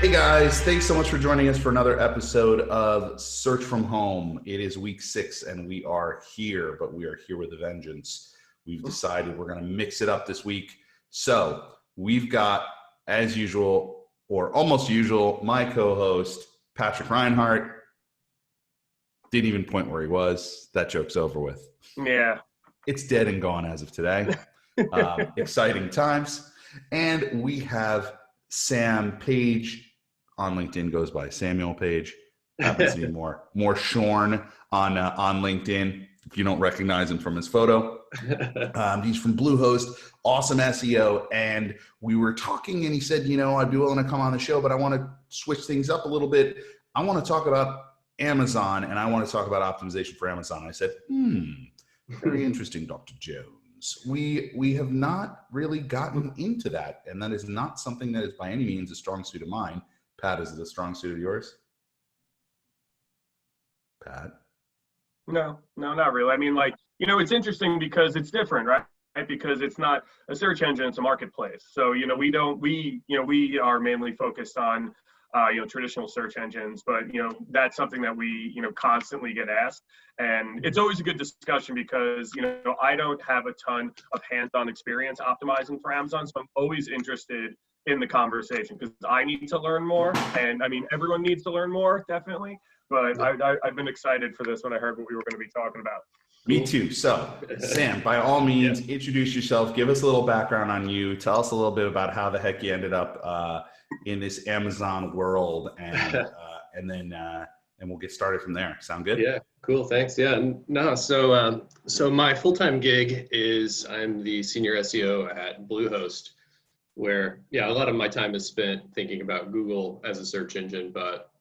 Hey guys, thanks so much for joining us for another episode of Search from Home. It is week 6 and we are here, but we are here with a vengeance. We've decided we're going to mix it up this week. So we've got, as usual, or almost usual, my co-host, Patrick Reinhardt. Didn't even point where he was. That joke's over with. Yeah. It's dead and gone as of today. Exciting times. And we have Sam Page. On LinkedIn goes by Samuel Page. Happens to be more shorn on LinkedIn if you don't recognize him from his photo. He's from Bluehost, awesome SEO. And we were talking and he said, I'd be willing to come on the show, but I want to switch things up a little bit. I want to talk about Amazon and I want to talk about optimization for Amazon. I said, very interesting, Dr. Jones. We have not really gotten into that. And that is not something that is by any means a strong suit of mine. Pat, is it a strong suit of yours? Pat? No, not really. I mean, it's interesting because it's different, right? Because it's not a search engine, it's a marketplace. So, we are mainly focused on, traditional search engines, but, that's something that we, constantly get asked. And it's always a good discussion because, I don't have a ton of hands-on experience optimizing for Amazon. So I'm always interested in the conversation because I need to learn more. And I mean, everyone needs to learn more, definitely. But I've been excited for this when I heard what we were going to be talking about. Me too. So, Sam, by all means, introduce yourself. Give us a little background on you. Tell us a little bit about how the heck you ended up in this Amazon world, and then we'll get started from there. Sound good? Yeah, cool. Thanks. Yeah, no. So my full-time gig is I'm the senior SEO at Bluehost, where a lot of my time is spent thinking about Google as a search engine, but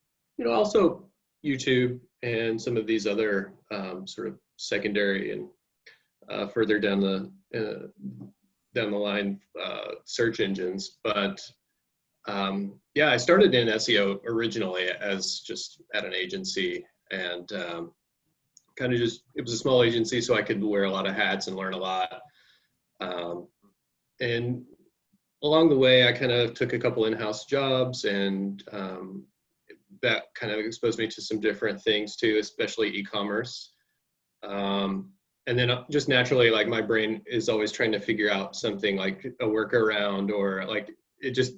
also YouTube and some of these other sort of secondary and further down the line search engines. But I started in SEO originally as just at an agency, and it was a small agency, so I could wear a lot of hats and learn a lot. And along the way, I kind of took a couple in-house jobs, and that kind of exposed me to some different things too, especially e-commerce. And then just naturally, like my brain is always trying to figure out something like a workaround, or like it just,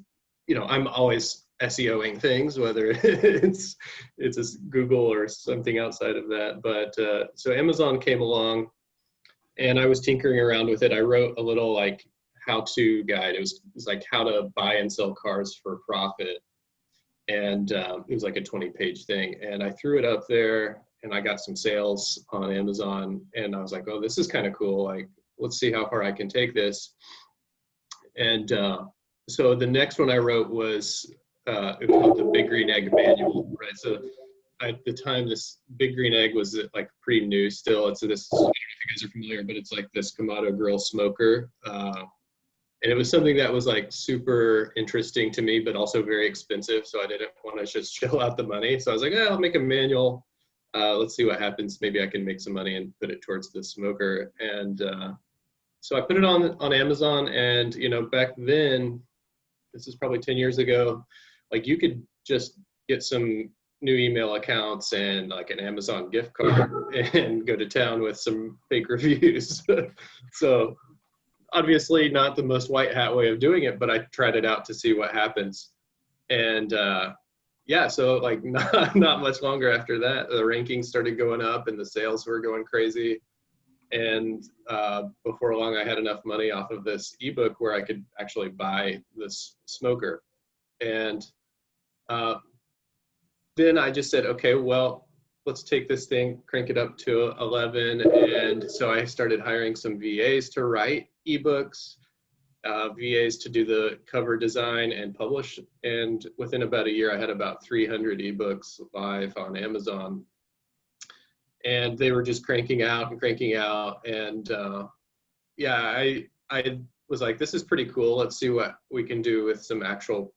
I'm always SEOing things, whether it's a Google or something outside of that. But so Amazon came along and I was tinkering around with it. I wrote a little like how-to guide. It was like how to buy and sell cars for profit. And it was like a 20-page thing. And I threw it up there and I got some sales on Amazon. And I was like, oh, this is kind of cool. Like, let's see how far I can take this. And so the next one I wrote was it was called the Big Green Egg Manual, right? So at the time, this Big Green Egg was like pretty new still. It's this, I don't know if you guys are familiar, but it's like this Kamado grill smoker. And it was something that was like super interesting to me, but also very expensive. So I didn't want to just shell out the money. So I was like, I'll make a manual. Let's see what happens. Maybe I can make some money and put it towards the smoker. And so I put it on Amazon. And, back then, this is probably 10 years ago, like you could just get some new email accounts and like an Amazon gift card and go to town with some fake reviews. So obviously not the most white hat way of doing it, but I tried it out to see what happens. And so like not much longer after that, the rankings started going up and the sales were going crazy. And before long, I had enough money off of this ebook where I could actually buy this smoker. And then I just said, okay, well, let's take this thing, crank it up to 11. And so I started hiring some VAs to write ebooks, VAs to do the cover design and publish. And within about a year, I had about 300 ebooks live on Amazon. And they were just cranking out. And I was like, this is pretty cool. Let's see what we can do with some actual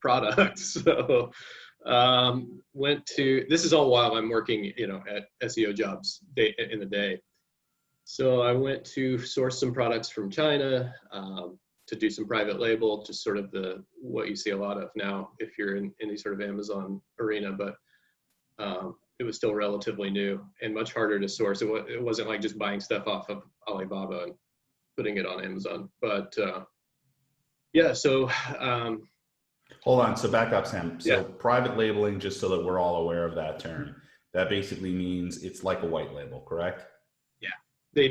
products. So this is all while I'm working, at SEO jobs in the day. So I went to source some products from China, to do some private label, just sort of what you see a lot of now if you're in any sort of Amazon arena, but it was still relatively new and much harder to source. It wasn't like just buying stuff off of Alibaba and putting it on Amazon. But yeah, so hold on. So back up, Sam. So yeah. private labeling, just so that we're all aware of that term, that basically means it's like a white label, correct? Yeah.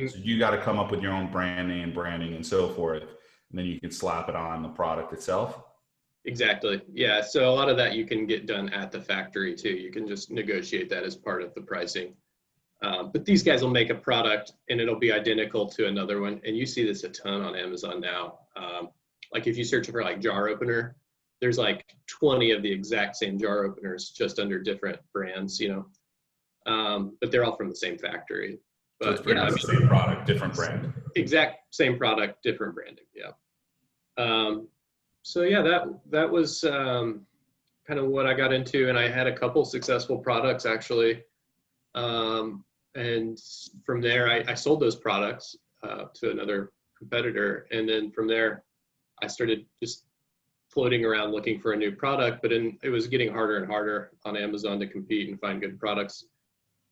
So you got to come up with your own brand name, branding, and so forth, and then you can slap it on the product itself. Exactly. Yeah. So a lot of that you can get done at the factory too. You can just negotiate that as part of the pricing. But these guys will make a product and it'll be identical to another one. And you see this a ton on Amazon now. Like if you search for like jar opener, there's like 20 of the exact same jar openers just under different brands, but they're all from the same factory. But so it's pretty much the same product, different brand. Exact same product, different branding. Yeah. So yeah, that was kind of what I got into, and I had a couple successful products actually. And from there, I sold those products to another competitor, and then from there, I started just floating around looking for a new product. But it was getting harder and harder on Amazon to compete and find good products.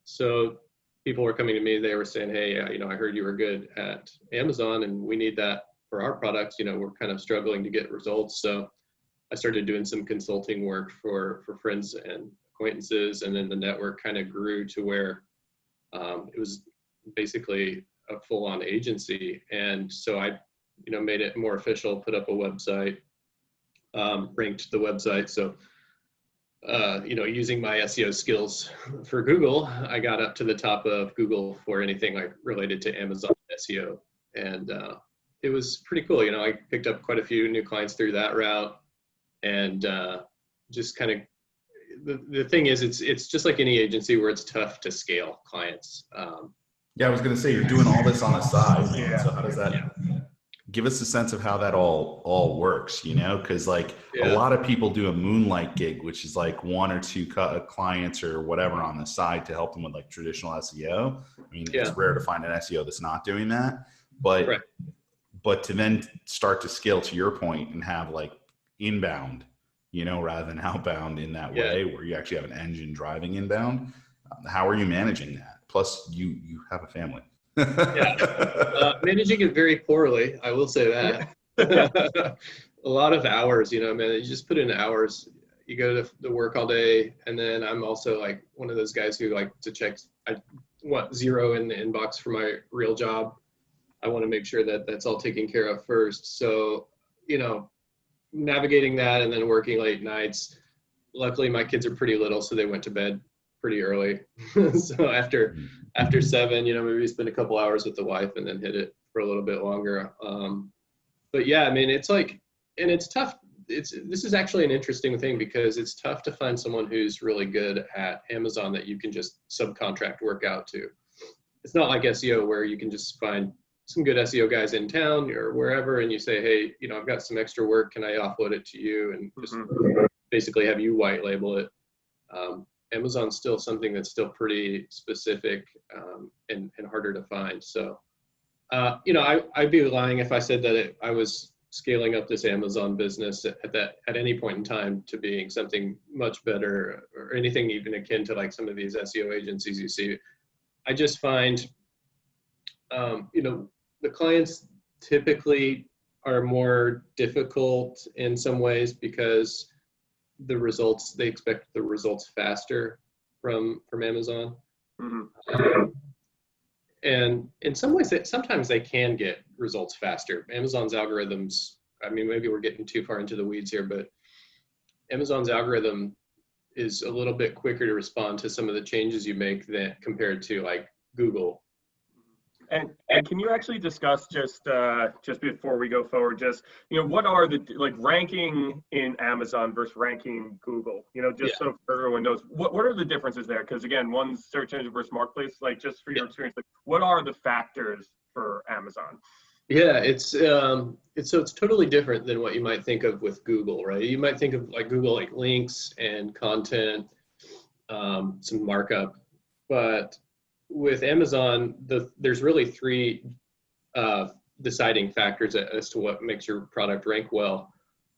So people were coming to me. They were saying, "Hey, I heard you were good at Amazon, and we need that for our products. We're kind of struggling to get results." So I started doing some consulting work for friends and acquaintances, and then the network kind of grew to where it was basically a full-on agency. And so I, made it more official, put up a website, ranked the website. So, using my SEO skills for Google, I got up to the top of Google for anything like related to Amazon SEO. And it was pretty cool. I picked up quite a few new clients through that route, and just kind of the thing is, it's just like any agency where it's tough to scale clients. Yeah, I was going to say you're doing all this on the side, man. Yeah. So how does that give us a sense of how that all works? Because a lot of people do a moonlight gig, which is like one or two clients or whatever on the side to help them with like traditional SEO. I mean, it's rare to find an SEO that's not doing that, but to then start to scale, to your point, and have like inbound, rather than outbound in that way, where you actually have an engine driving inbound. How are you managing that? Plus you have a family. Managing it very poorly, I will say that. A lot of hours, man, you just put in hours. You go to work all day, and then I'm also like one of those guys who like to check. I want zero in the inbox for my real job. I want to make sure that that's all taken care of first. So, navigating that and then working late nights. Luckily, my kids are pretty little, so they went to bed pretty early. So after 7, maybe spend a couple hours with the wife and then hit it for a little bit longer. But yeah, I mean, it's like, and it's tough. This is actually an interesting thing because it's tough to find someone who's really good at Amazon that you can just subcontract work out to. It's not like SEO where you can just find some good SEO guys in town or wherever, and you say, hey, I've got some extra work. Can I offload it to you? And just basically have you white label it. Amazon's still something that's still pretty specific and harder to find. So, I'd be lying if I said that I was scaling up this Amazon business at any point in time to being something much better or anything even akin to like some of these SEO agencies you see. I just find, the clients typically are more difficult in some ways because they expect the results faster from Amazon. And in some ways, sometimes they can get results faster. Amazon's algorithms, I mean, maybe we're getting too far into the weeds here, but Amazon's algorithm is a little bit quicker to respond to some of the changes you make than compared to like Google. And can you actually discuss just before we go forward, just what are the like ranking in Amazon versus ranking Google? So everyone knows what are the differences there? Because again, one's search engine versus marketplace. Like just for your experience, like what are the factors for Amazon? Yeah, it's totally different than what you might think of with Google, right? You might think of like Google like links and content, some markup, but with Amazon, there's really three deciding factors as to what makes your product rank well.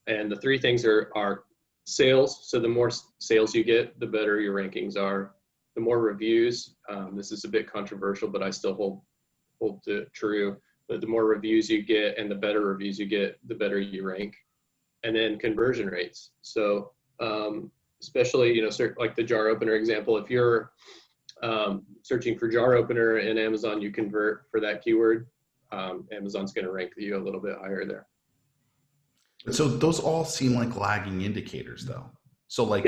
And the three things are sales. So the more sales you get, the better your rankings are. The more reviews, this is a bit controversial, but I still hold it true. But the more reviews you get and the better reviews you get, the better you rank. And then conversion rates. So especially, like the jar opener example, if you're searching for jar opener in Amazon, you convert for that keyword, Amazon's going to rank you a little bit higher there. So those all seem like lagging indicators, though. So like,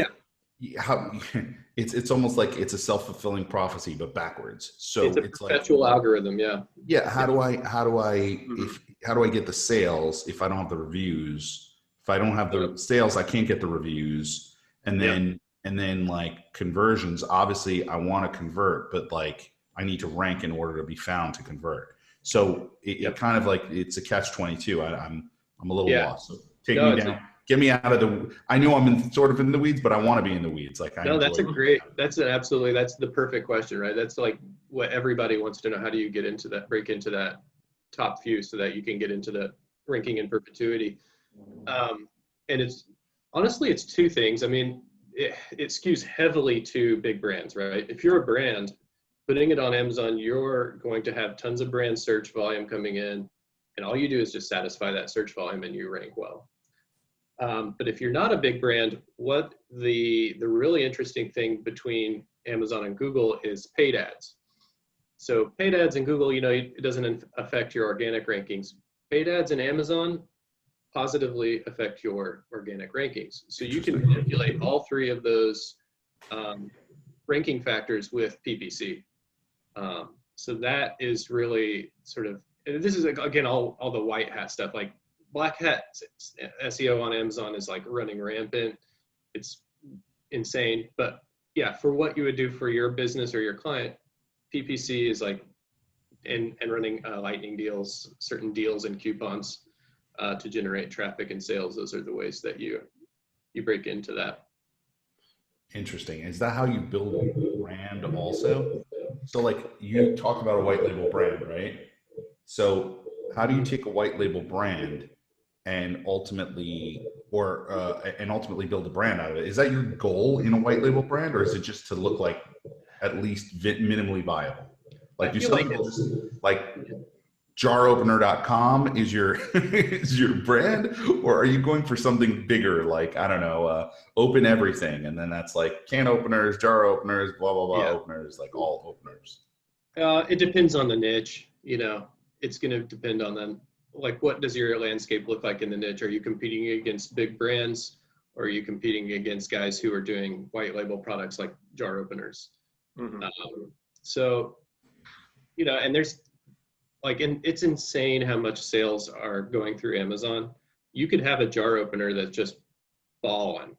how it's almost like it's a self-fulfilling prophecy, but backwards. So it's a perpetual algorithm. Yeah. How do I get the sales if I don't have the reviews? If I don't have the sales, I can't get the reviews. And then like conversions, obviously I want to convert, but like I need to rank in order to be found to convert. So it kind of like, it's a catch-22. I'm a little lost. So take me down, get me out of the, I know I'm sort of in the weeds, but I want to be in the weeds. Like, that's the perfect question, right? That's like what everybody wants to know. How do you get into that, break into that top few so that you can get into the ranking in perpetuity? And it's honestly, it's two things. I mean, it skews heavily to big brands, right? If you're a brand, putting it on Amazon, you're going to have tons of brand search volume coming in, and all you do is just satisfy that search volume and you rank well. But if you're not a big brand, what the really interesting thing between Amazon and Google is paid ads. So paid ads in Google, it doesn't affect your organic rankings. Paid ads in Amazon positively affect your organic rankings. So you can manipulate all three of those ranking factors with PPC. So that is really sort of, this is again, all the white hat stuff. Like black hat SEO on Amazon is like running rampant. It's insane. But yeah, for what you would do for your business or your client, PPC is like, and running lightning deals, certain deals and coupons to generate traffic and sales. Those are the ways that you break into that. Interesting. Is that how you build a brand also? So like you talked about a white label brand, right? So how do you take a white label brand and ultimately build a brand out of it? Is that your goal in a white label brand, or is it just to look like at least minimally viable? Like do some people just like jaropener.com is your is your brand, or are you going for something bigger, like I don't know, open everything, and then that's like can openers, jar openers, blah blah blah, openers, like all openers? It depends on the niche. It's going to depend on them. Like, what does your landscape look like in the niche? Are you competing against big brands, or are you competing against guys who are doing white label products like jar openers? Mm-hmm. And there's it's insane how much sales are going through Amazon. You could have a jar opener that's just balling,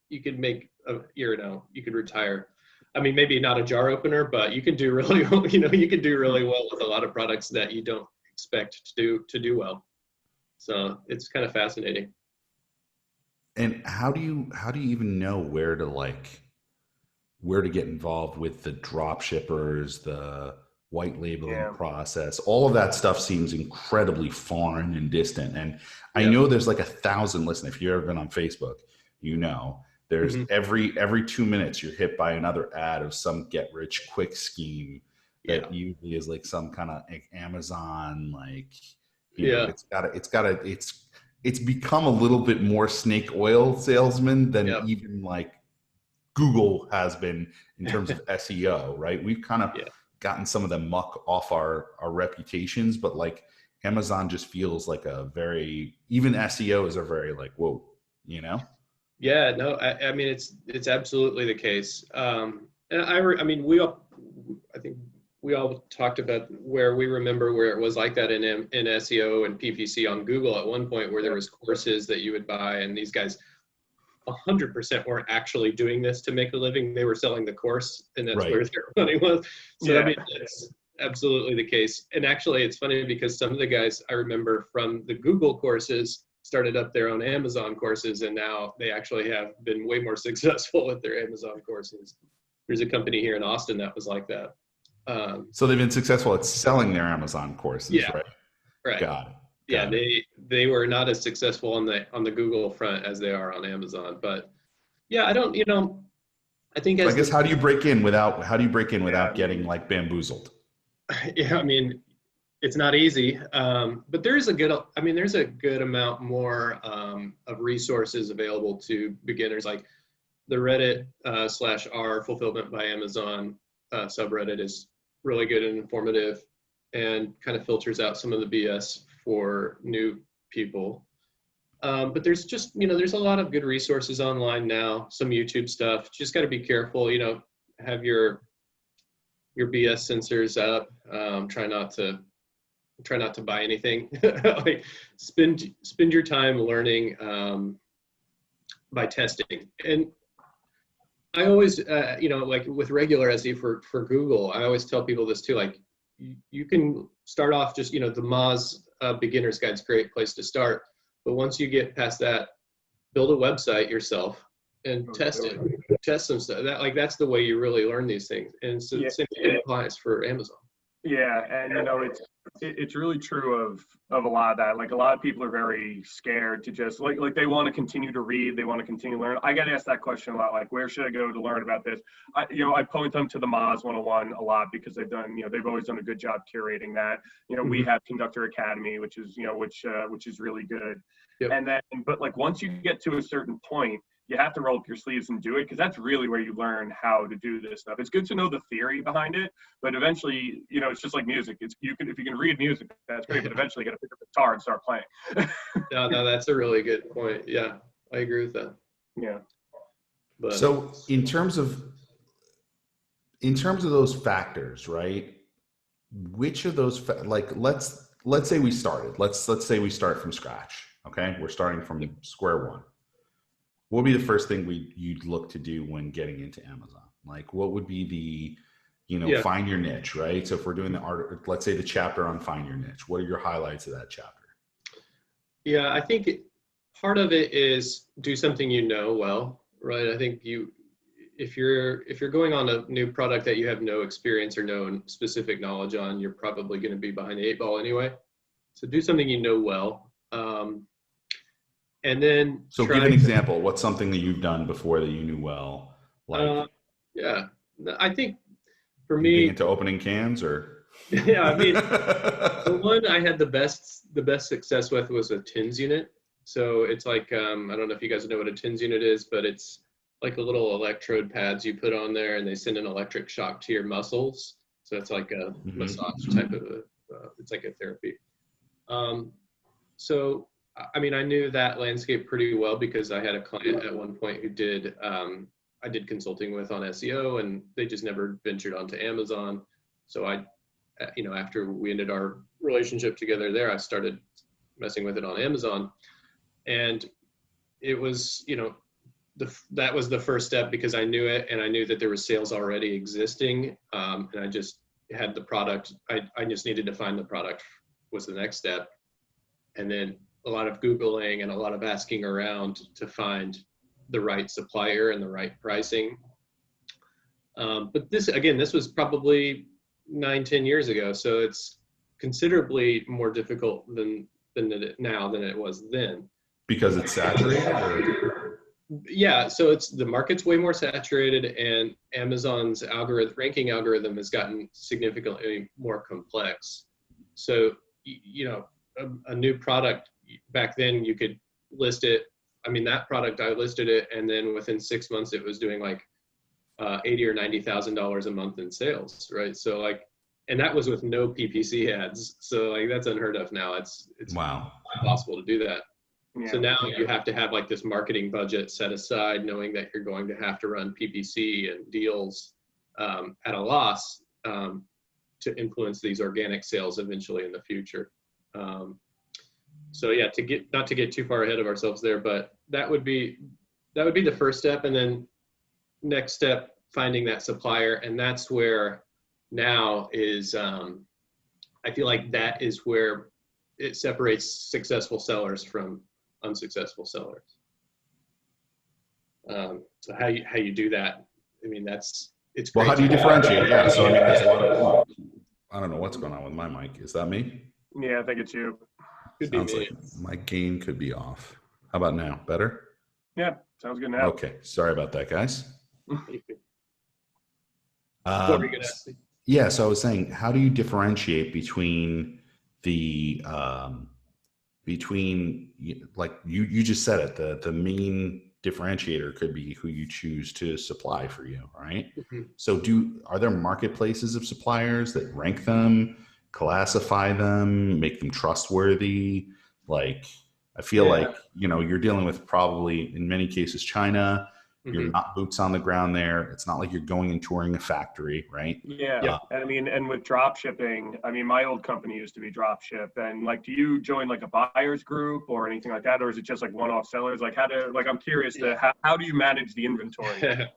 you could make you could retire. I mean, maybe not a jar opener, but you can do really, you can do really well with a lot of products that you don't expect to do well. So it's kind of fascinating. And how do you even know where to get involved with the drop shippers, the white labeling process? All of that stuff seems incredibly foreign and distant. And I know there's like 1,000, listen, if you've ever been on Facebook, there's every 2 minutes you're hit by another ad of some get rich quick scheme that usually is like some kind of like Amazon, like, it's become a little bit more snake oil salesman than even like Google has been in terms of SEO, right? We've kind of gotten some of the muck off our reputations, but like Amazon just feels like even SEOs are very like, whoa, Yeah, no, I mean, it's absolutely the case. And I think we all talked about where we remember where it was like that in SEO and PPC on Google at one point, where there was courses that you would buy, and these guys 100% weren't actually doing this to make a living. They were selling the course, and that's where their money was. So I mean, that's absolutely the case. And actually, it's funny because some of the guys I remember from the Google courses started up their own Amazon courses, and now they actually have been way more successful with their Amazon courses. There's a company here in Austin that was like that. So they've been successful at selling their Amazon courses, right? Right. Got it. Yeah, they were not as successful on the Google front as they are on Amazon. But yeah, I don't, I think So as I guess how do you break in without Yeah, getting like bamboozled? yeah, I mean, it's not easy, but there's a good amount more of resources available to beginners. Like the Reddit /r fulfillment by Amazon subreddit is really good and informative, and kind of filters out some of the BS for new people. But there's just, there's a lot of good resources online now, some YouTube stuff. Just got to be careful, have your BS sensors up. Try not to buy anything. Like spend your time learning by testing. And I always, like with regular SE for Google, I always tell people this too. Like you can start off just, the Moz beginner's guide's a great place to start. But once you get past that, build a website yourself and test some stuff. That's the way you really learn these things. And so the same thing applies for Amazon. Yeah, and it's really true of a lot of that. Like a lot of people are very scared to just like they want to continue to read, they want to continue to learn. I get asked that question a lot, like where should I go to learn about this? I point them to the Moz 101 a lot because they've always done a good job curating that. We have Conductor Academy, which is which is really good. Yep. And then, but like once you get to a certain point, you have to roll up your sleeves and do it, because that's really where you learn how to do this stuff. It's good to know the theory behind it, but eventually, it's just like music. If you can read music, that's great, but eventually you got to pick up the guitar and start playing. No, that's a really good point. Yeah, I agree with that. Yeah. But so in terms of those factors, right? Which of those, let's say we started. Let's say we start from scratch. Okay, we're starting from square one. What would be the first thing you'd look to do when getting into Amazon? Like, what would be the, find your niche, right? So if we're doing the art, let's say the chapter on find your niche, what are your highlights of that chapter? Yeah, I think part of it is do something well, right? I think if you're going on a new product that you have no experience or no specific knowledge on, you're probably going to be behind the 8 ball anyway. So do something well. And then give an example. What's something that you've done before that you knew well? Yeah, I think for me, being into opening cans, or yeah, I mean, the one I had the best success with was a TINS unit. So it's like I don't know if you guys know what a TINS unit is, but it's like a little electrode pads you put on there, and they send an electric shock to your muscles. So it's like a massage type of it's like a therapy. So I mean, I knew that landscape pretty well because I had a client at one point who I did consulting with on SEO, and they just never ventured onto Amazon. So after we ended our relationship together there, I started messing with it on Amazon, and it was, that was the first step because I knew it, and I knew that there was sales already existing, and I just had the product. I just needed to find the product was the next step, and then a lot of Googling and a lot of asking around to find the right supplier and the right pricing. But this was probably 9-10 years ago. So it's considerably more difficult than it was then. Because it's saturated? Yeah, so the market's way more saturated, and Amazon's ranking algorithm has gotten significantly more complex. So, a new product, back then you could list it. I mean, that product, I listed it, and then within 6 months it was doing like $80,000 or $90,000 a month in sales, right? So and that was with no PPC ads. So that's unheard of now. It's wow, impossible to do that. Yeah. So now you have to have this marketing budget set aside, knowing that you're going to have to run PPC and deals at a loss to influence these organic sales eventually in the future. So yeah, not to get too far ahead of ourselves there, but that would be the first step. And then next step, finding that supplier. And that's where now is, I feel like that is where it separates successful sellers from unsuccessful sellers. So how you do that? I mean, it's great. Well, how do you differentiate? Yeah. So I mean, there's a lot of, I don't know what's going on with my mic. Is that me? Yeah, I think it's you. Could be Sounds me. like my gain could be off. How about now? Better? Yeah, sounds good now. Okay. Sorry about that, guys. What were you gonna ask me? Yeah, so I was saying, how do you differentiate between the like you just said it, the main differentiator could be who you choose to supply for you, right? Mhm. So are there marketplaces of suppliers that rank them, classify them, make them trustworthy? Like, I feel Yeah. like, you're dealing with probably in many cases China. You're Mhm. not boots on the ground there. It's not like you're going and touring a factory, right? Yeah, Yep. and I mean, and with drop shipping, I mean, my old company used to be drop ship, and like, do you join like a buyers group or anything like that, or is it just like one-off sellers? Like, I'm curious to how do you manage the inventory?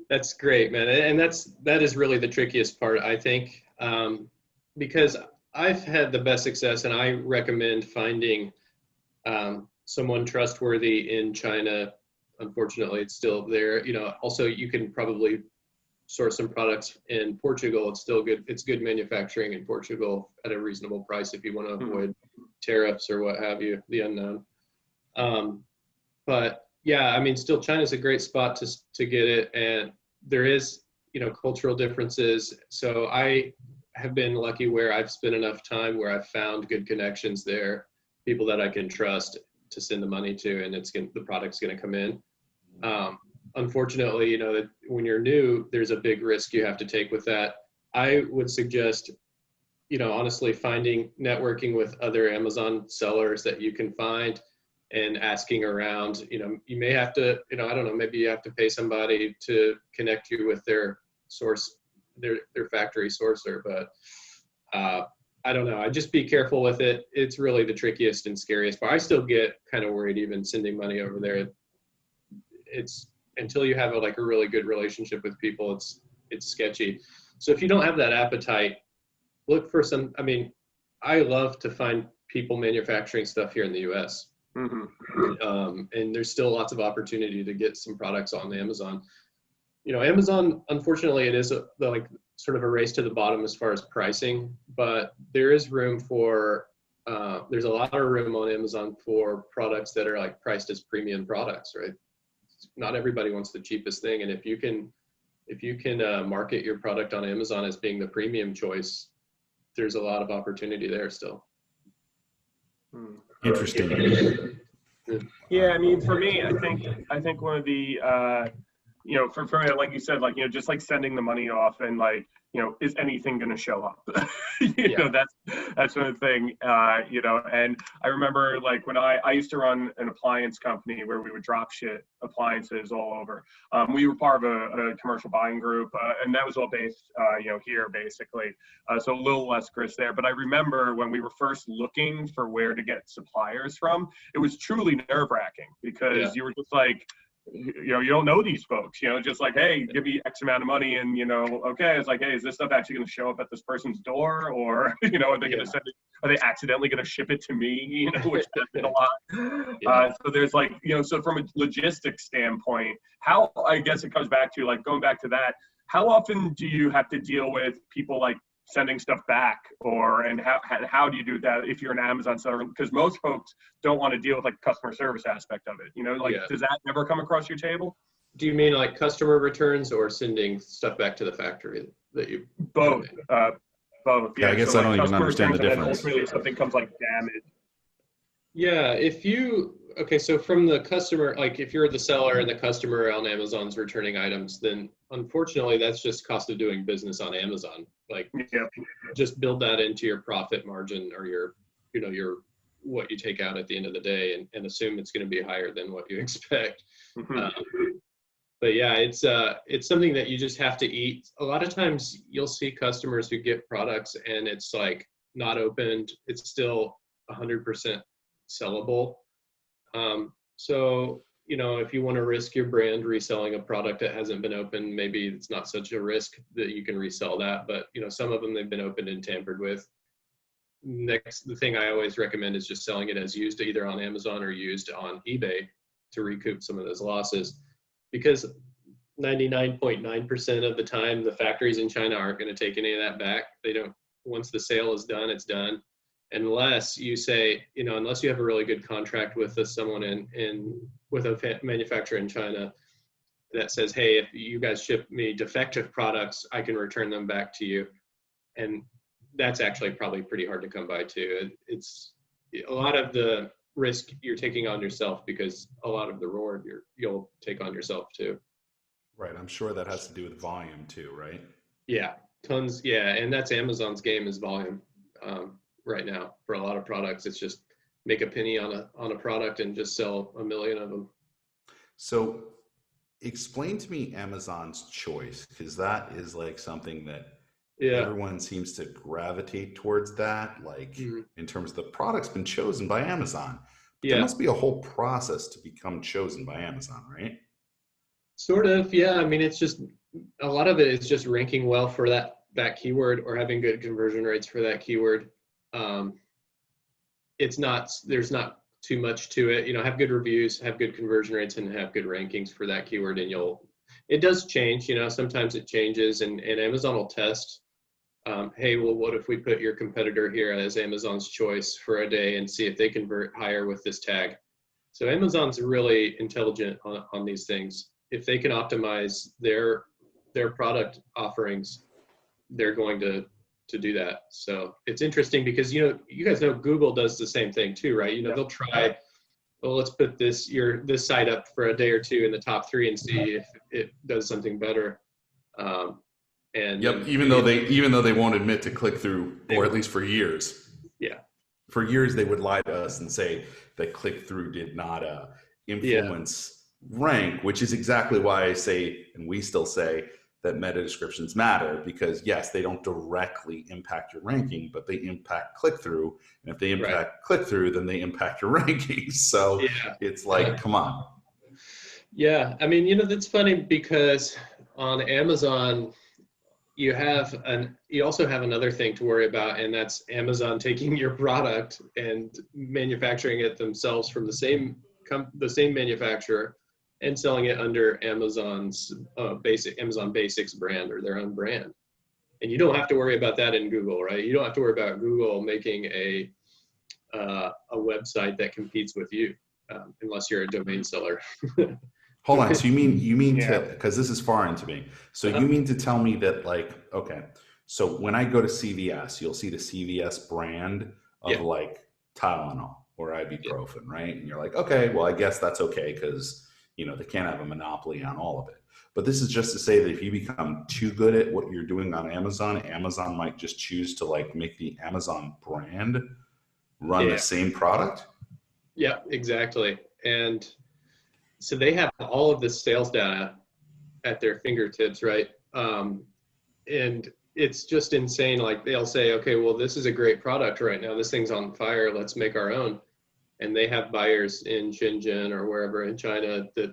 That's great, man, and that is really the trickiest part, I think, because I've had the best success, and I recommend finding someone trustworthy in China. Unfortunately, it's still there. Also you can probably source some products in Portugal. It's still good. It's good manufacturing in Portugal at a reasonable price if you want to avoid tariffs or what have you, the unknown. But yeah, I mean, still China's a great spot to get it. And there is, cultural differences. So I have been lucky where I've spent enough time where I've found good connections there, people that I can trust to send the money to, and the product's going to come in. Unfortunately, that when you're new, there's a big risk you have to take with that. I would suggest, honestly, networking with other Amazon sellers that you can find and asking around. You may have to, I don't know, maybe you have to pay somebody to connect you with their source, their factory sourcer, but I don't know. I just be careful with it. It's really the trickiest and scariest part. I still get kind of worried even sending money over there. It's until you have a really good relationship with people, it's sketchy. So if you don't have that appetite, look for some. I mean, I love to find people manufacturing stuff here in the U.S. And there's still lots of opportunity to get some products on Amazon. Amazon, unfortunately, it is sort of a race to the bottom as far as pricing, but there is room for. There's a lot of room on Amazon for products that are priced as premium products, right? Not everybody wants the cheapest thing, and if you can market your product on Amazon as being the premium choice, there's a lot of opportunity there still. Interesting. Yeah, I mean, for me, I think one of the for me, like you said, just sending the money off and is anything going to show up? That's one thing, and I remember when I used to run an appliance company where we would drop ship appliances all over. We were part of a commercial buying group, and that was all based, here basically. So a little less grist there. But I remember when we were first looking for where to get suppliers from, it was truly nerve-wracking because you were just you don't know these folks, just hey, give me X amount of money and, okay, it's hey, is this stuff actually going to show up at this person's door, or, are they going to send it, are they accidentally going to ship it to me, which happens a lot. So there's so from a logistics standpoint, how, I guess it comes back to going back to that, how often do you have to deal with people sending stuff back, and how do you do that if you're an Amazon seller? Because most folks don't want to deal with customer service aspect of it. Does that never come across your table? Do you mean customer returns or sending stuff back to the factory that you? Both. Both. Yeah, I guess I don't even understand the difference. Ultimately, if something comes damaged. Yeah, so from the customer, if you're the seller and the customer on Amazon's returning items, then unfortunately that's just cost of doing business on Amazon. Just build that into your profit margin or your what you take out at the end of the day, and assume it's going to be higher than what you expect. But yeah, it's something that you just have to eat. A lot of times you'll see customers who get products and it's not opened. It's still 100% sellable. So, if you want to risk your brand reselling a product that hasn't been opened, maybe it's not such a risk that you can resell that. But, some of them, they've been opened and tampered with. The thing I always recommend is just selling it as used, either on Amazon or used on eBay, to recoup some of those losses. Because 99.9% of the time, the factories in China aren't going to take any of that back. They don't. Once the sale is done, it's done. unless you say, unless you have a really good contract with someone with a manufacturer in China that says, hey, if you guys ship me defective products, I can return them back to you. And that's actually probably pretty hard to come by too. It's a lot of the risk you're taking on yourself, because a lot of the reward you'll take on yourself too. Right. I'm sure that has to do with volume too, right? Yeah, tons. Yeah. And that's Amazon's game, is volume. Right now for a lot of products, it's just make a penny on a product and just sell 1 million of them. So explain to me Amazon's choice, because that is like something that everyone seems to gravitate towards, that like in terms of the product's been chosen by Amazon. There must be a whole process to become chosen by Amazon, right? Sort of. Yeah. I mean, it's just a lot of it is just ranking well for that keyword, or having good conversion rates for that keyword. There's not too much to it. Have good reviews, have good conversion rates, and have good rankings for that keyword. And it does change, sometimes it changes, and Amazon will test, hey, well, what if we put your competitor here as Amazon's choice for a day and see if they convert higher with this tag. So Amazon's really intelligent on these things. If they can optimize their product offerings, they're going to do that. So it's interesting because, you guys know Google does the same thing too, right? They'll try, well, let's put this site up for a day or two in the top 3 and see if it does something better. Even though they won't admit to click through, or at least for years. Yeah. For years, they would lie to us and say that click through did not influence rank, which is exactly why I say, and we still say, that meta descriptions matter, because yes, they don't directly impact your ranking, but they impact click-through. And if they impact click-through, then they impact your rankings. So it's like, come on. Yeah. I mean, that's funny, because on Amazon, you also have another thing to worry about, and that's Amazon taking your product and manufacturing it themselves from the same manufacturer, and selling it under Amazon's Amazon Basics brand, or their own brand. And you don't have to worry about that in Google, right? You don't have to worry about Google making a website that competes with you, unless you're a domain seller. Hold on. So you mean to, because this is foreign to me. So you mean to tell me that, like, okay, so when I go to CVS, you'll see the CVS brand of like Tylenol or ibuprofen, right? And you're like, okay, well, I guess that's okay, because they can't have a monopoly on all of it. But this is just to say that if you become too good at what you're doing on Amazon, Amazon might just choose to like make the Amazon brand run the same product. Yeah, exactly. And so they have all of this sales data at their fingertips, right? And it's just insane. Like, they'll say, okay, well, this is a great product right now. This thing's on fire. Let's make our own. And they have buyers in Shenzhen or wherever in China that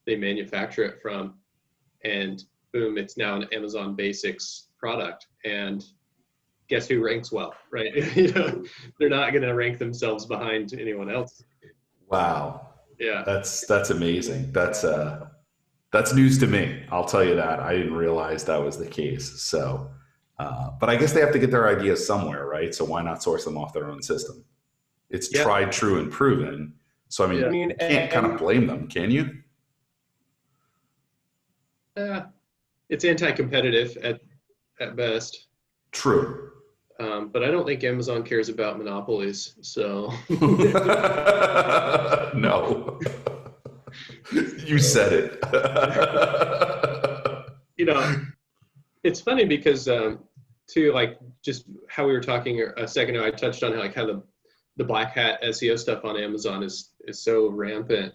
they manufacture it from. And boom, it's now an Amazon Basics product. And guess who ranks well, right? They're not going to rank themselves behind anyone else. Wow. Yeah. That's amazing. That's news to me. I'll tell you that. I didn't realize that was the case. So, but I guess they have to get their ideas somewhere, right? So why not source them off their own system? It's tried, true, and proven. So, I mean, you can't kind of blame them, can you? It's anti-competitive at best. True. But I don't think Amazon cares about monopolies. So. No. You said it. It's funny because, too, like just how we were talking a second ago, I touched on how the black hat SEO stuff on Amazon is so rampant.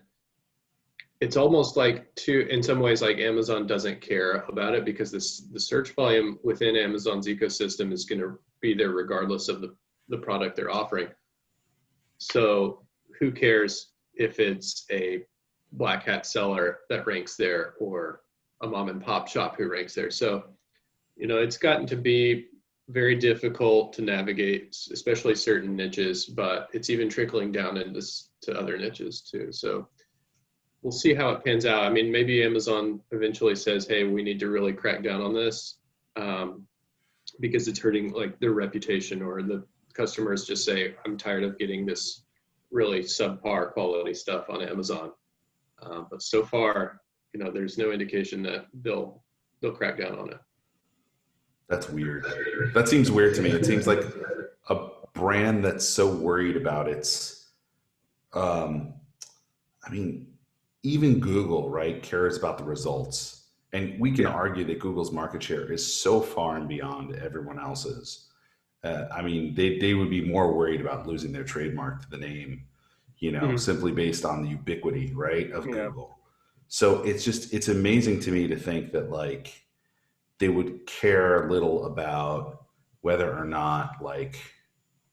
It's almost like, in some ways, like Amazon doesn't care about it, because the search volume within Amazon's ecosystem is going to be there regardless of the product they're offering. So who cares if it's a black hat seller that ranks there, or a mom and pop shop who ranks there? So, it's gotten to be very difficult to navigate, especially certain niches, but it's even trickling down into to other niches too. So we'll see how it pans out. I mean, maybe Amazon eventually says, hey, we need to really crack down on this, because it's hurting like their reputation or the customers just say, I'm tired of getting this really subpar quality stuff on Amazon. But so far, there's no indication that they'll crack down on it. That's weird. That seems weird to me. It seems like a brand that's so worried about its, I mean, even Google, right, cares about the results. And we can argue that Google's market share is so far and beyond everyone else's. I mean, they would be more worried about losing their trademark to the name, simply based on the ubiquity, right, of Google. So it's amazing to me to think that like they would care little about whether or not like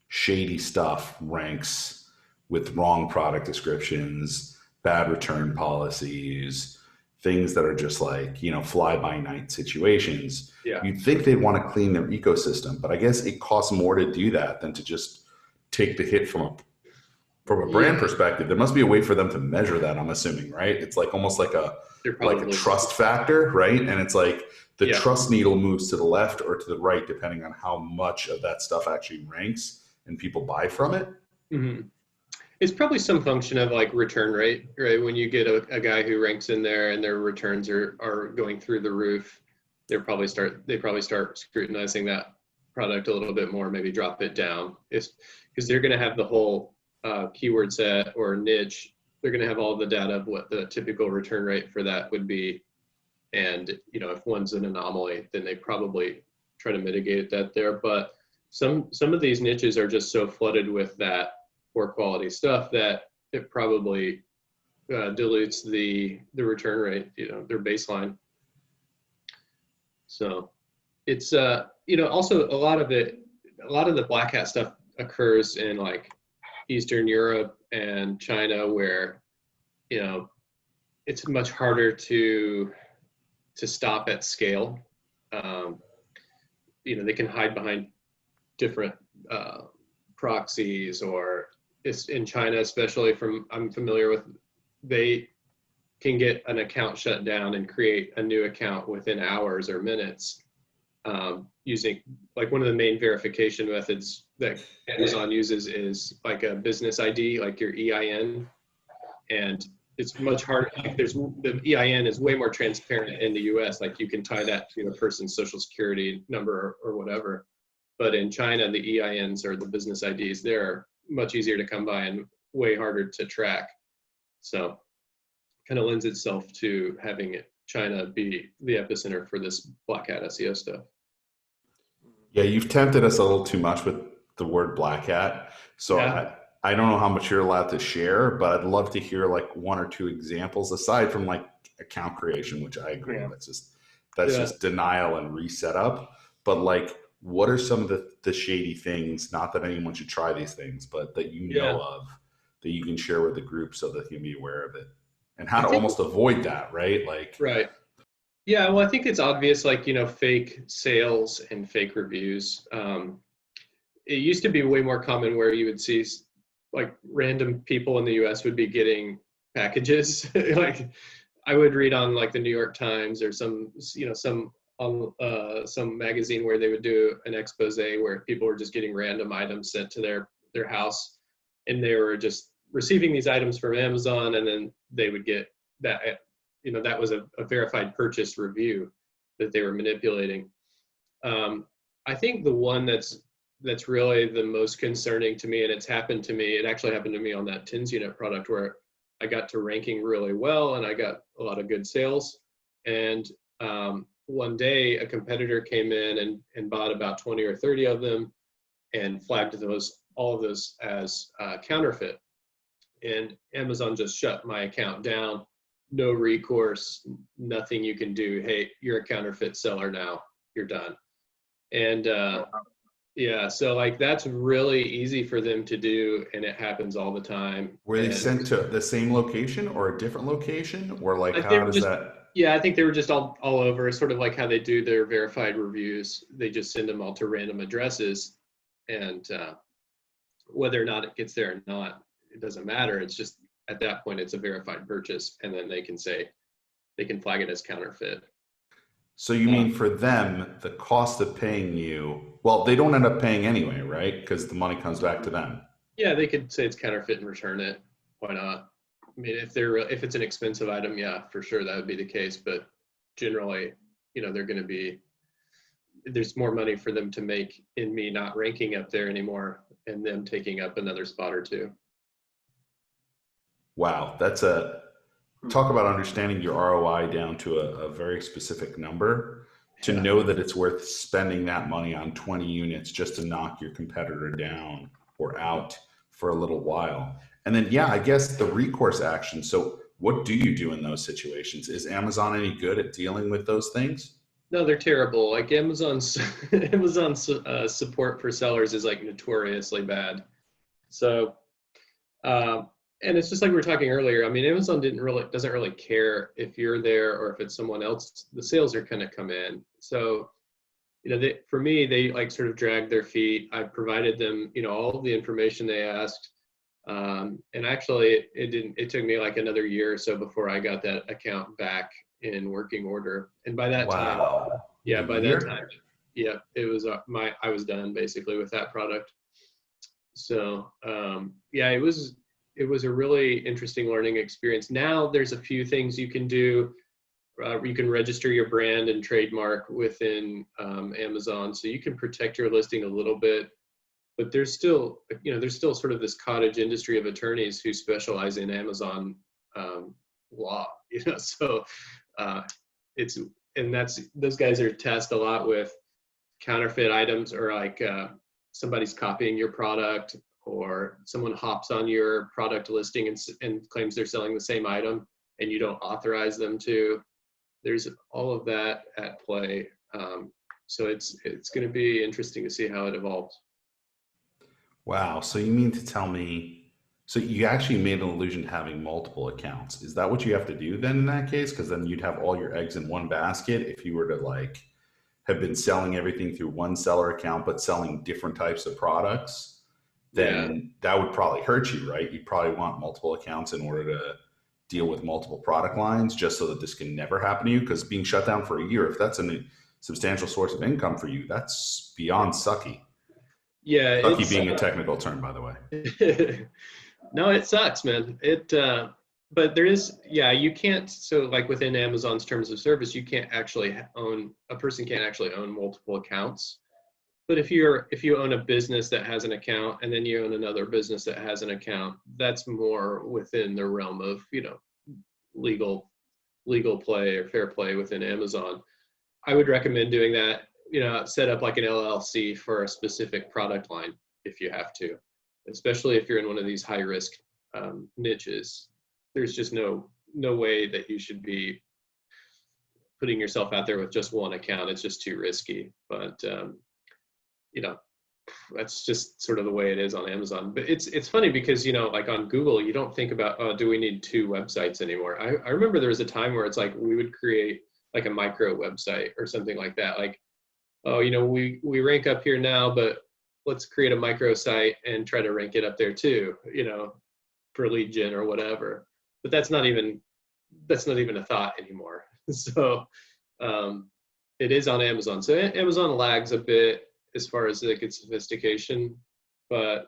shady stuff ranks with wrong product descriptions, bad return policies, things that are just like, fly by night situations. Yeah. You'd think they'd want to clean their ecosystem, but I guess it costs more to do that than to just take the hit from a brand perspective. There must be a way for them to measure that, I'm assuming, right? It's like almost like a trust factor, right? And it's like the trust needle moves to the left or to the right, depending on how much of that stuff actually ranks and people buy from it. Mm-hmm. It's probably some function of like return rate, right? When you get a guy who ranks in there and their returns are going through the roof, they probably start scrutinizing that product a little bit more, maybe drop it down. It's because they're going to have the whole keyword set or niche. They're going to have all the data of what the typical return rate for that would be. And, if one's an anomaly, then they probably try to mitigate that there. But some of these niches are just so flooded with that poor quality stuff that it probably dilutes the return rate, their baseline. So it's, also a lot of the black hat stuff occurs in like Eastern Europe and China where, it's much harder to stop at scale. They can hide behind different proxies, or it's in China, especially I'm familiar with, they can get an account shut down and create a new account within hours or minutes using like one of the main verification methods that Amazon uses is like a business ID, like your EIN. And it's much harder. Like the EIN is way more transparent in the US. Like you can tie that to a person's social security number or whatever. But in China, the EINs or the business IDs, they're much easier to come by and way harder to track. So kind of lends itself to having China be the epicenter for this black hat SEO stuff. Yeah, you've tempted us a little too much with the word black hat. So I don't know how much you're allowed to share, but I'd love to hear like one or two examples aside from like account creation, which I agree. That's just denial and reset up. But like, what are some of the shady things, not that anyone should try these things, but that you know of that you can share with the group so that you can be aware of it and how to almost avoid that, right? Like, right. Yeah, well, I think it's obvious, like, fake sales and fake reviews. It used to be way more common where you would see like random people in the US would be getting packages. Like I would read on like the New York Times or some magazine where they would do an expose where people were just getting random items sent to their house, and they were just receiving these items from Amazon, and then they would get that, that was a verified purchase review that they were manipulating. I think the one that's really the most concerning to me, and it actually happened to me on that TINS unit product where I got to ranking really well and I got a lot of good sales. And one day a competitor came in and bought about 20 or 30 of them and flagged all of those as counterfeit. And Amazon just shut my account down. No recourse, nothing you can do. Hey, you're a counterfeit seller now. You're done. And so like that's really easy for them to do, and it happens all the time. Were they sent to the same location or a different location, or like how does that? Yeah, I think they were just all over. Sort of like how they do their verified reviews. They just send them all to random addresses, and whether or not it gets there or not, it doesn't matter. It's just at that point it's a verified purchase, and then they can flag it as counterfeit. So you mean for them, the cost of paying you, well, they don't end up paying anyway, right? Because the money comes back to them. Yeah, they could say it's counterfeit and return it. Why not? I mean, if it's an expensive item, yeah, for sure that would be the case. But generally, they're going to be, there's more money for them to make in me not ranking up there anymore and them taking up another spot or two. Wow, talk about understanding your ROI down to a very specific number to know that it's worth spending that money on 20 units just to knock your competitor down or out for a little while. And then, yeah, I guess the recourse action. So what do you do in those situations? Is Amazon any good at dealing with those things? No, they're terrible. Like Amazon's support for sellers is like notoriously bad. So, and it's just like we were talking earlier. I mean, Amazon doesn't really care if you're there or if it's someone else. The sales are going to come in. So, for me, they like sort of dragged their feet. I provided them, all of the information they asked. And actually, it took me like another year or so before I got that account back in working order. And by that time, it was I was done basically with that product. So, it was a really interesting learning experience. Now there's a few things you can do. You can register your brand and trademark within Amazon, so you can protect your listing a little bit. But there's still sort of this cottage industry of attorneys who specialize in Amazon law. So those guys are tasked a lot with counterfeit items, or like somebody's copying your product, or someone hops on your product listing and claims they're selling the same item and you don't authorize them to. There's all of that at play. So it's going to be interesting to see how it evolves. Wow. So you mean to tell me, so you actually made an allusion to having multiple accounts. Is that what you have to do then in that case? Because then you'd have all your eggs in one basket if you were to have been selling everything through one seller account, but selling different types of products. Then that would probably hurt you, right? You'd probably want multiple accounts in order to deal with multiple product lines, just so that this can never happen to you. Because being shut down for a year, if that's a substantial source of income for you, that's beyond sucky. Yeah. Sucky being a technical term, by the way. No, it sucks, man. But there is, you can't, so like within Amazon's terms of service, a person can't actually own multiple accounts. But if you own a business that has an account and then you own another business that has an account, that's more within the realm of, legal play or fair play within Amazon. I would recommend doing that, set up like an LLC for a specific product line if you have to, especially if you're in one of these high risk niches. There's just no way that you should be putting yourself out there with just one account. It's just too risky. But that's just sort of the way it is on Amazon. But it's funny because, like on Google, you don't think about, oh, do we need 2 websites anymore? I remember there was a time where it's like we would create like a micro website or something like that. Like, oh, we rank up here now, but let's create a micro site and try to rank it up there too, for lead gen or whatever. But that's not even a thought anymore. So it is on Amazon. So Amazon lags a bit as far as like its sophistication, but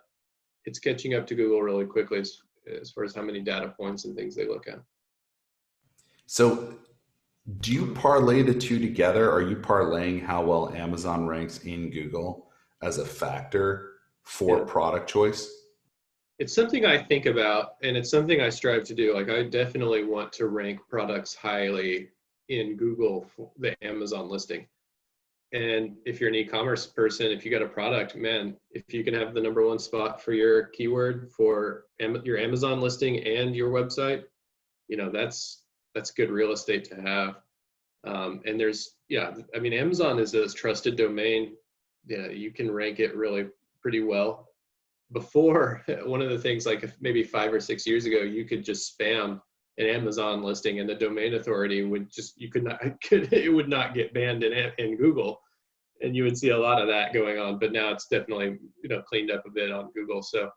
it's catching up to Google really quickly as far as how many data points and things they look at. So do you parlay the two together? Are you parlaying how well Amazon ranks in Google as a factor for product choice? It's something I think about, and it's something I strive to do. Like I definitely want to rank products highly in Google for the Amazon listing. And if you're an e-commerce person, if you got a product, man, if you can have the #1 spot for your keyword for your Amazon listing and your website, that's good real estate to have. And Amazon is a trusted domain. Yeah, you can rank it really pretty well. Before, one of the things, like maybe 5 or 6 years ago, you could just spam an Amazon listing and the domain authority would it would not get banned in Google, and you would see a lot of that going on. But now it's definitely cleaned up a bit on Google. So,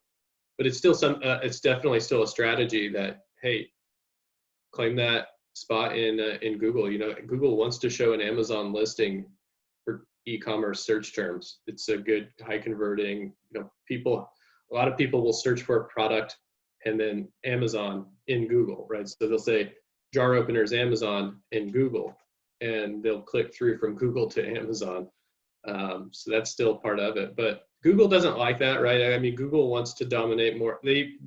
but it's still it's definitely still a strategy that, hey, claim that spot in Google. Google wants to show an Amazon listing for e-commerce search terms. It's a good high converting, a lot of people will search for a product and then Amazon in Google, right? So they'll say jar openers Amazon in Google, and they'll click through from Google to Amazon. So that's still part of it, but Google doesn't like that, right? I mean, Google wants to dominate more. They've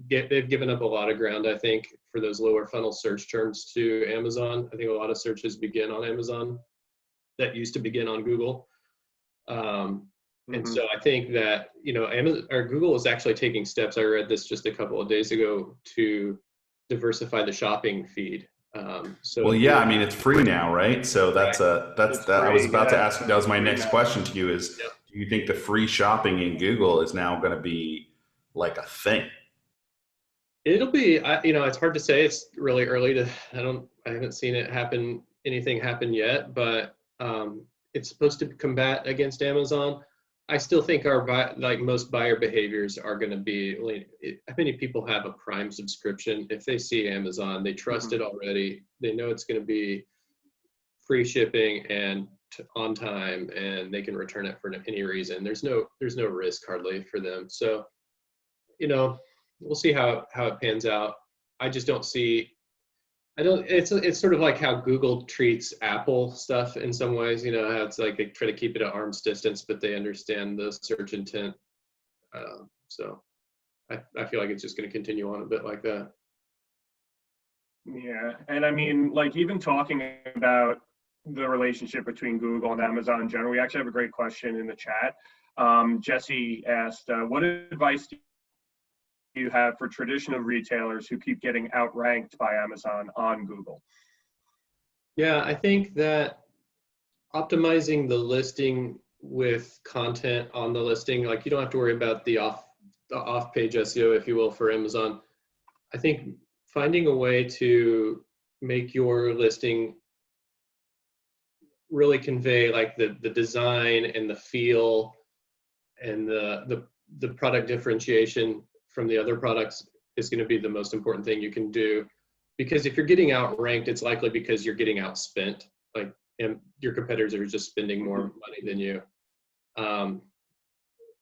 given up a lot of ground, I think, for those lower funnel search terms to Amazon. I think a lot of searches begin on Amazon that used to begin on Google. And so I think that, Amazon or Google is actually taking steps. I read this just a couple of days ago to diversify the shopping feed. Well, yeah, I mean, it's free now, right? So that's I was about to ask. That was my next question to you is, do you think the free shopping in Google is now going to be like a thing? It'll be, it's hard to say. It's really early I haven't seen anything happen yet, but it's supposed to combat against Amazon. I still think most buyer behaviors are going to be, how many people have a Prime subscription? If they see Amazon, they trust it already. They know it's going to be free shipping and on time, and they can return it for any reason. There's no risk hardly for them. So, we'll see how it pans out. I just don't see, it's sort of like how Google treats Apple stuff in some ways, how it's like they try to keep it at arm's distance, but they understand the search intent. So I feel like it's just going to continue on a bit like that. Yeah. And I mean, like even talking about the relationship between Google and Amazon in general, we actually have a great question in the chat. Jesse asked, what advice do you have for traditional retailers who keep getting outranked by Amazon on Google? Yeah, I think that optimizing the listing with content on the listing, like you don't have to worry about the off-page SEO, if you will, for Amazon. I think finding a way to make your listing really convey like the design and the feel and the product differentiation from the other products is going to be the most important thing you can do. Because if you're getting outranked, it's likely because you're getting outspent, and your competitors are just spending more money than you.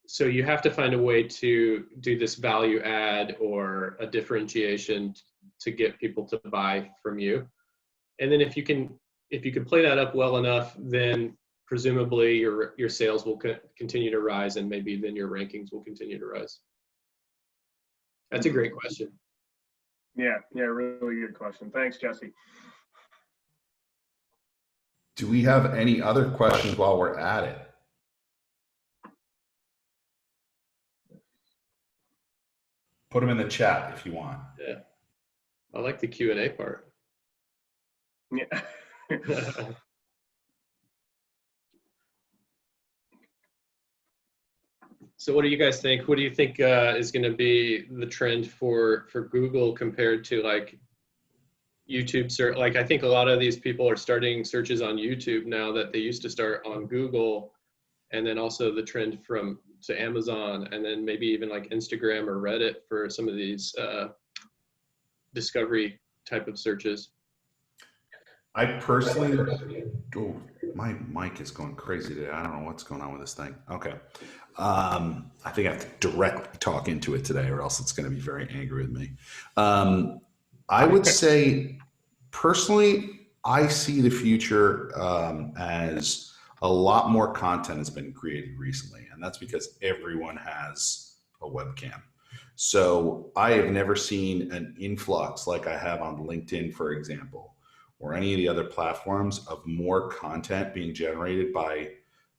So you have to find a way to do this value add or a differentiation to get people to buy from you. And then if you can play that up well enough, then presumably your sales will continue to rise, and maybe then your rankings will continue to rise. That's a great question. Yeah, really good question. Thanks, Jesse. Do we have any other questions while we're at it? Put them in the chat if you want. Yeah, I like the Q&A part. Yeah. So what do you guys think? What do you think is going to be the trend for Google compared to like YouTube search? Like I think a lot of these people are starting searches on YouTube now that they used to start on Google, and then also the trend to Amazon, and then maybe even like Instagram or Reddit for some of these discovery type of searches. I personally, my mic is going crazy today. I don't know what's going on with this thing. Okay. I think I have to directly talk into it today, or else it's going to be very angry with me. I would say, personally, I see the future as a lot more content has been created recently, and that's because everyone has a webcam. So I have never seen an influx like I have on LinkedIn, for example, or any of the other platforms of more content being generated by,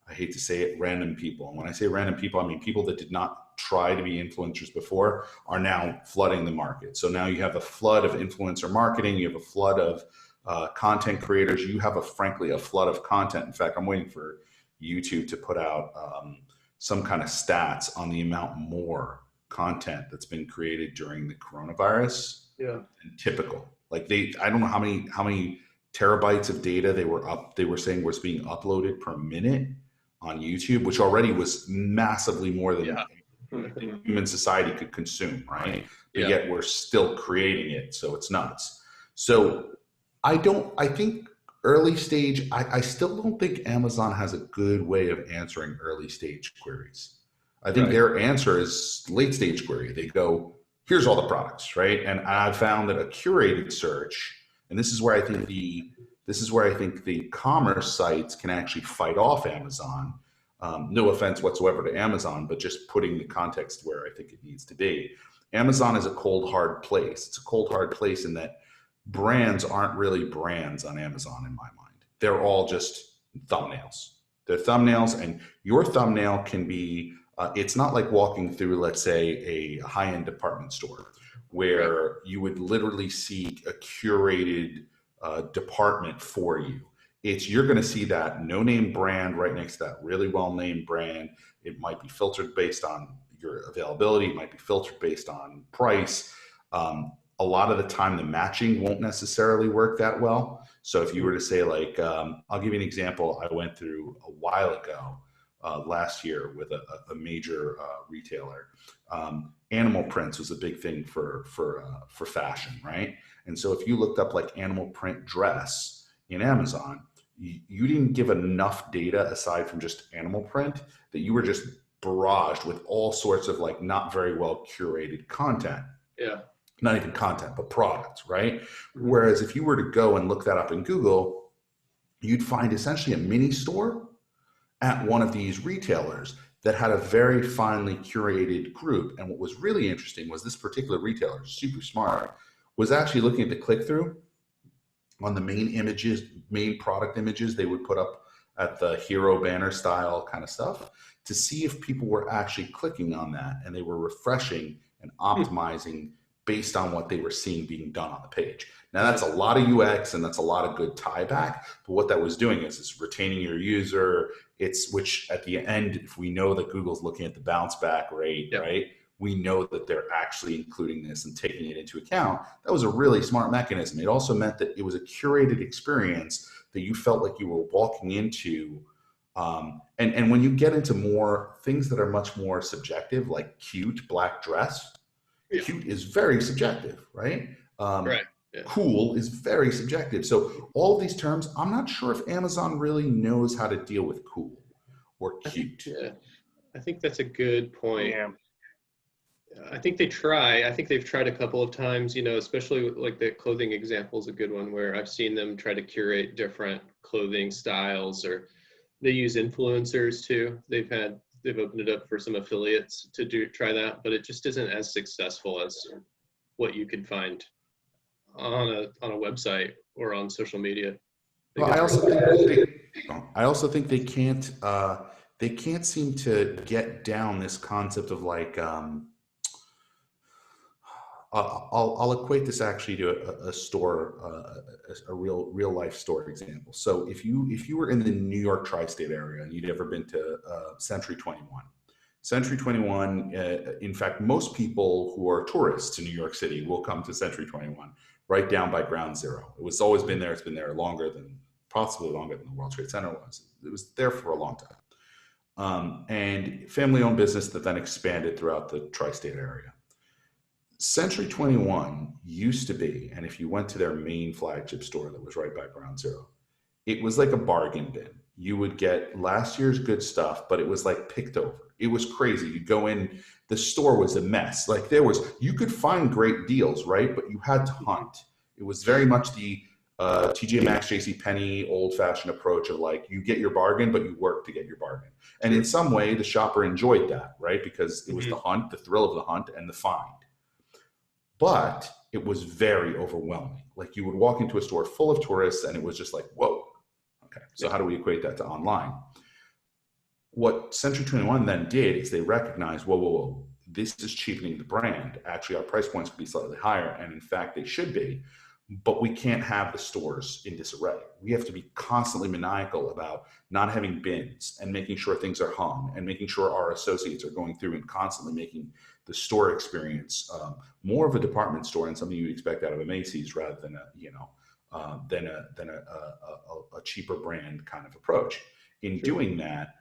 I hate to say it, random people. And when I say random people, I mean people that did not try to be influencers before are now flooding the market. So now you have a flood of influencer marketing, you have a flood of content creators, you have frankly a flood of content. In fact, I'm waiting for YouTube to put out some kind of stats on the amount more content that's been created during the coronavirus. Yeah. And typical. Like I don't know how many terabytes of data they were saying was being uploaded per minute on YouTube, which already was massively more than human society could consume, right? But yet we're still creating it, so it's nuts. So I think early stage, I still don't think Amazon has a good way of answering early stage queries. I think Right. their answer is late stage query. They go, here's all the products, right? And I've found that a curated search, and this is where I think the commerce sites can actually fight off Amazon. No offense whatsoever to Amazon, but just putting the context where I think it needs to be. Amazon is a cold, hard place. It's a cold, hard place in that brands aren't really brands on Amazon in my mind. They're all just thumbnails. They're thumbnails, and your thumbnail can be, it's not like walking through, let's say, a high-end department store where you would literally see a curated department for you. You're going to see that no-name brand right next to that really well-named brand. It might be filtered based on your availability. It might be filtered based on price. A lot of the time, the matching won't necessarily work that well. So if you were to say, like, I'll give you an example I went through a while ago, last year with a major retailer. Animal prints was a big thing for fashion, right? And so if you looked up like animal print dress in Amazon, you didn't give enough data aside from just animal print, that you were just barraged with all sorts of like not very well curated content. Yeah. Not even content, but products, right? Whereas if you were to go and look that up in Google, you'd find essentially a mini store at one of these retailers that had a very finely curated group. And what was really interesting was this particular retailer, super smart, was actually looking at the click-through on the main images, main product images they would put up at the hero banner style kind of stuff to see if people were actually clicking on that and they were refreshing and optimizing based on what they were seeing being done on the page. Now that's a lot of UX and that's a lot of good tie back, but what that was doing is it's retaining your user. Which at the end, if we know that Google's looking at the bounce back rate, right? We know that they're actually including this and taking it into account. That was a really smart mechanism. It also meant that it was a curated experience that you felt like you were walking into. And when you get into more things that are much more subjective, like cute black dress, cute is very subjective, right? Right. Yeah. Cool is very subjective. So all of these terms, I'm not sure if Amazon really knows how to deal with cool or cute. I think that's a good point. Yeah. I think they try. I think they've tried a couple of times, especially with, like, the clothing example is a good one where I've seen them try to curate different clothing styles, or they use influencers too. They've opened it up for some affiliates to try that, but it just isn't as successful as what you could find on a website or on social media. Well, I also think they can't seem to get down this concept of like, I'll equate this actually to a store, a real life store example. So if you were in the New York tri-state area and you'd ever been to Century 21, Century 21, in fact, most people who are tourists to New York City will come to Century 21, right down by Ground Zero. It was always been there. It's been there possibly longer than the World Trade Center was. It was there for a long time. And family-owned business that then expanded throughout the tri-state area. Century 21 used to be, and if you went to their main flagship store that was right by Ground Zero, it was like a bargain bin. You would get last year's good stuff, but it was like picked over. It was crazy. You go in, the store was a mess. Like you could find great deals, right? But you had to hunt. It was very much the TJ Maxx, JCPenney, old-fashioned approach of like, you get your bargain, but you work to get your bargain. And in some way, the shopper enjoyed that, right? Because it was the hunt, the thrill of the hunt, and the find. But it was very overwhelming. Like you would walk into a store full of tourists and it was just like, whoa. Okay, so how do we equate that to online? What Century 21 then did is they recognized, whoa, this is cheapening the brand. Actually, our price points could be slightly higher, and in fact, they should be, but we can't have the stores in disarray. We have to be constantly maniacal about not having bins and making sure things are hung and making sure our associates are going through and constantly making the store experience more of a department store and something you expect out of a Macy's rather than a cheaper brand kind of approach. In doing that,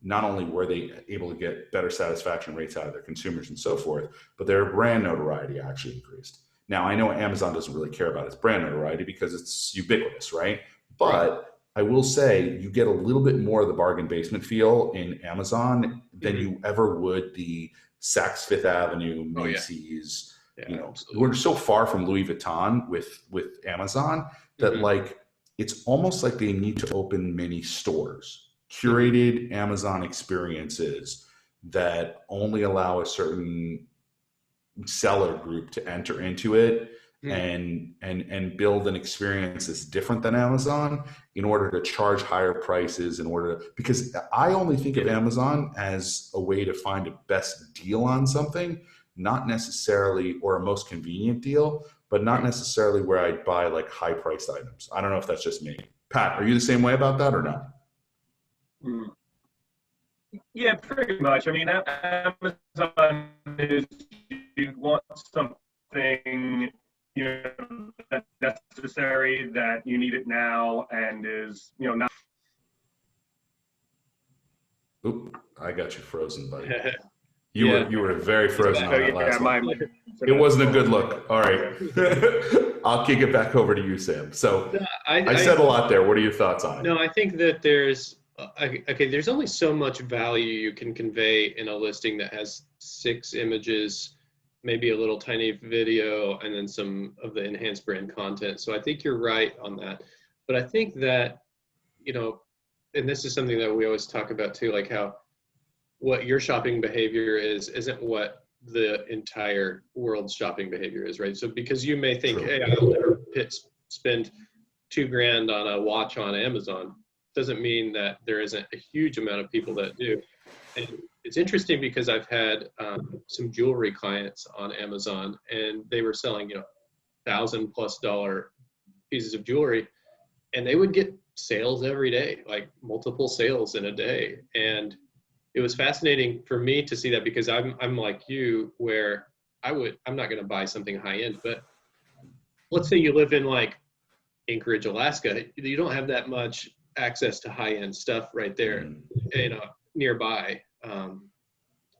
not only were they able to get better satisfaction rates out of their consumers and so forth, but their brand notoriety actually increased. Now, I know Amazon doesn't really care about its brand notoriety because it's ubiquitous, right? But I will say you get a little bit more of the bargain basement feel in Amazon than you ever would the Saks Fifth Avenue, Macy's. We're so far from Louis Vuitton with Amazon that like it's almost like they need to open many stores, curated Amazon experiences that only allow a certain seller group to enter into it and build an experience that's different than Amazon in order to charge higher prices because I only think of Amazon as a way to find a best deal on something, not necessarily, or a most convenient deal, but not necessarily where I'd buy like high priced items. I don't know if that's just me. Pat, are you the same way about that or no? Yeah, pretty much. I mean, Amazon is, you want something, that's necessary, that you need it now, and is, not. Oop, I got you frozen, buddy. You were very frozen on that last one. It wasn't a good look. All right. I'll kick it back over to you, Sam. So I said a lot there. What are your thoughts on it? No, I think that there's only so much value you can convey in a listing that has 6 images, maybe a little tiny video, and then some of the enhanced brand content. So I think you're right on that. But I think that, and this is something that we always talk about too, like how what your shopping behavior isn't what the entire world's shopping behavior is, right? So because you may think, hey, I'll never spend $2,000 on a watch on Amazon, doesn't mean that there isn't a huge amount of people that do. And it's interesting because I've had some jewelry clients on Amazon, and they were selling, $1,000+ pieces of jewelry, and they would get sales every day, like multiple sales in a day. And it was fascinating for me to see that because I'm like you, where I'm not going to buy something high end, but let's say you live in like Anchorage, Alaska, you don't have that much access to high end stuff right there, nearby.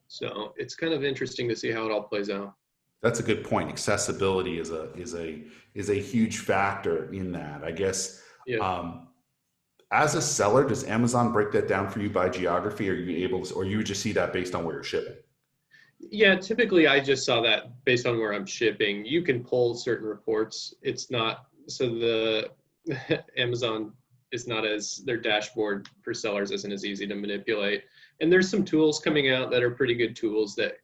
So it's kind of interesting to see how it all plays out. That's a good point. Accessibility is a huge factor in that, I guess. As a seller, does Amazon break that down for you by geography? Are you able to, or you just see that based on where you're shipping? Yeah, typically I just saw that based on where I'm shipping. You can pull certain reports. It's not, so the Amazon is not as, their dashboard for sellers isn't as easy to manipulate. And there's some tools coming out that are pretty good tools that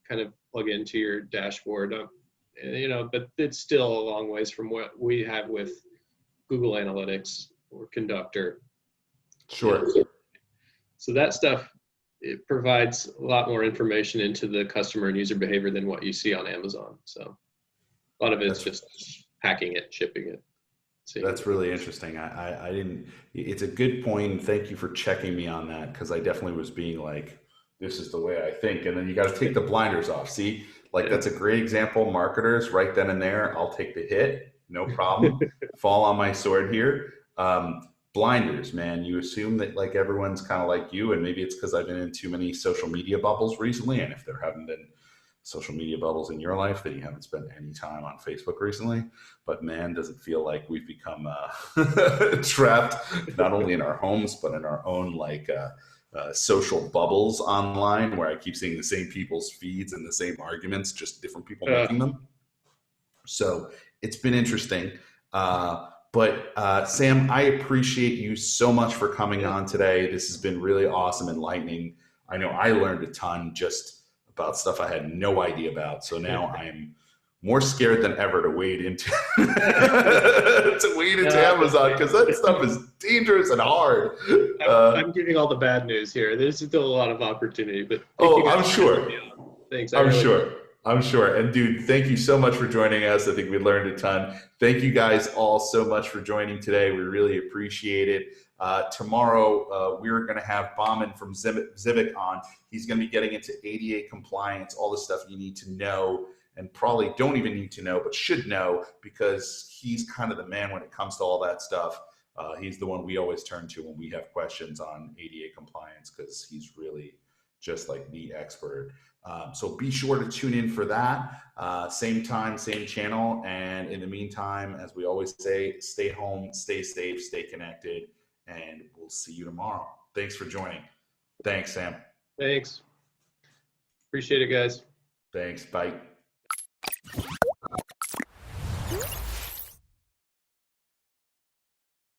kind of plug into your dashboard, but it's still a long ways from what we have with Google Analytics or Conductor. Sure. So that stuff, it provides a lot more information into the customer and user behavior than what you see on Amazon. So a lot of it's just packing it, shipping it. That's really interesting. I didn't, it's a good point. Thank you for checking me on that, because I definitely was being like, this is the way I think. And then you got to take the blinders off. See, like that's a great example. Marketers right then and there, I'll take the hit. No problem. Fall on my sword here. Blinders, man. You assume that like everyone's kind of like you, and maybe it's because I've been in too many social media bubbles recently. And if there haven't been social media bubbles in your life, then you haven't spent any time on Facebook recently. But man, does it feel like we've become trapped not only in our homes, but in our own like social bubbles online, where I keep seeing the same people's feeds and the same arguments, just different people making them. So it's been interesting. But Sam, I appreciate you so much for coming on today. This has been really awesome, enlightening. I know I learned a ton just about stuff I had no idea about. So now I'm more scared than ever to wade into Amazon, because that stuff is dangerous and hard. I'm giving all the bad news here. There's still a lot of opportunity, but I'm sure. Thanks. I'm sure. And dude, thank you so much for joining us. I think we learned a ton. Thank you guys all so much for joining today. We really appreciate it. Tomorrow, we're going to have Bauman from Zivic on. He's going to be getting into ADA compliance, all the stuff you need to know, and probably don't even need to know, but should know, because he's kind of the man when it comes to all that stuff. He's the one we always turn to when we have questions on ADA compliance, because he's really just like the expert. So be sure to tune in for that. Same time, same channel. And in the meantime, as we always say, stay home, stay safe, stay connected, and we'll see you tomorrow. Thanks for joining. Thanks, Sam. Thanks. Appreciate it, guys. Thanks. Bye.